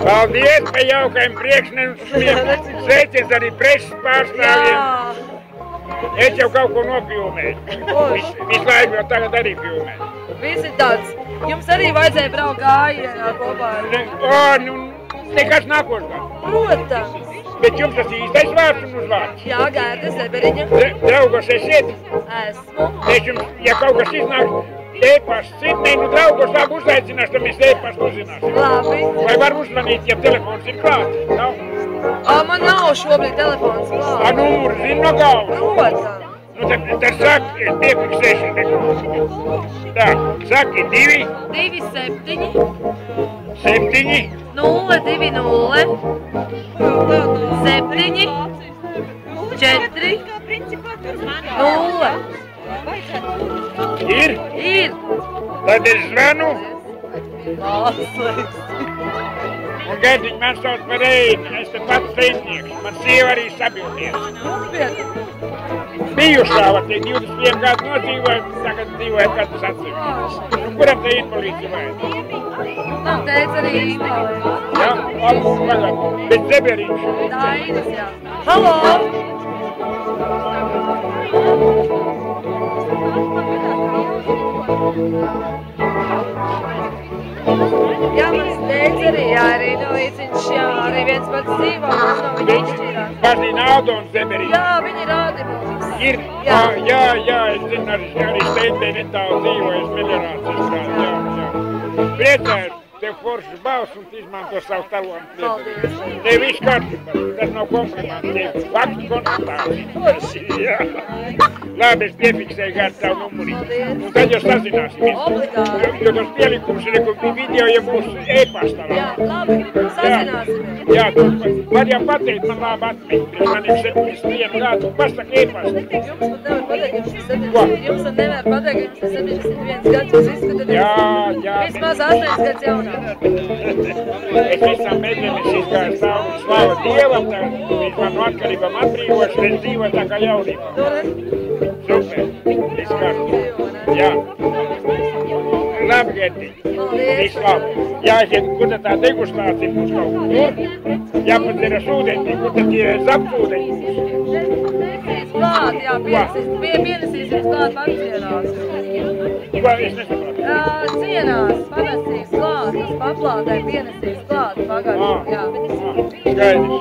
Paldies par jaukajiem priekšnesumiem. Sveicies arī preses pārstāvjiem. Es jau kaut ko nofilmēju. Visu laiku jau tagad arī filmēju. Visi tāds. Jums arī vajadzēja braukt gājienā kopā. Nu, nekas nākošais. Protams. Bet jums tas īstais vārds un uzvārds? Jā, Gērta Zeberiņa. Draugos esiet? Esmu. Es jums, ja kaut kas iznāk, e-pasts Sidnei, nu draugos labi uzaicināšu, tad mēs e-pastu uzzināsim. Labi. Vai var uzmanīt, ja telefons ir klāts? Nav? Man nav šobrīd telefons klāts. Numuru zini no galvas? Protams. Nu, tad saki, es piefiksēšu. Tā, saki 2, 27, 7, 0, 2, 0, 7, 4, 0. Ir? Ir. Tad es zvanu. Mākslīgs. Un Gerdiņ, man sauc par Eini, es te pats feitnieks, man sieva arī sabiednieks. Bijušā, var teikt, 21 gadu nodzīvoju, tagad dzīvoju katrs atsevišķi. Nu, kuram te invalīds vajag? Nav teica arī invalīds. Jā, pagad, bet Zeberiņš. Dainis, jā. Halo! Jā, mans teica arī, jā, arī Līdziņš, jā, arī viens pats dzīvo, no viņa izšķirās. Pārnī Naldo un Zeberiņš. Jā, viņi rādi mums. Ir? Jā, es zinu, arī Steintē netālu dzīvojas meliorācijas krāt, jā. Priecāju, tev foršas balss un izmanto savu talonu. Paldies. Tev viss kārtībā, tas nav kompliments, tev faktu konstatācija. Jā. Labi, es piefiksēju gādu tavu numurī. Un tad jau sazināsimies. Obligāti. Jo tos pielikums ir, ka video jau būs e-pastā. Jā, labi, sazināsimies. Jā, tu var jau pateikt, man labi atmiņ, pirms man ir 71 gadu, un pasaka e-pastā. Jums nevar pateikt, ka jums ir 71 gads, jūs izskatat, Jā. vismaz 8 gads jaunāk. Es visam mēģiem izgāju savu slavu Dievam, viņš man no atkarībām atbrīvoši, es dzīvoju tā kā jaunībā. Super, viss kārtībā. Jā. Labi, Gerdiņ. Viss labi. Jāiet, kur tad tā degustācija būs kaut kur tur? Jāpadzeras ūdeņi, kur tad tie zapūdeņi būs? Nesīs klāt, jā, pienesīs jums klāt pancienās. Ko, es nesapratu? Cienās, panesīs klāt, uz paplātē pienesīs klāt pagājuši, jā. Skaidrs.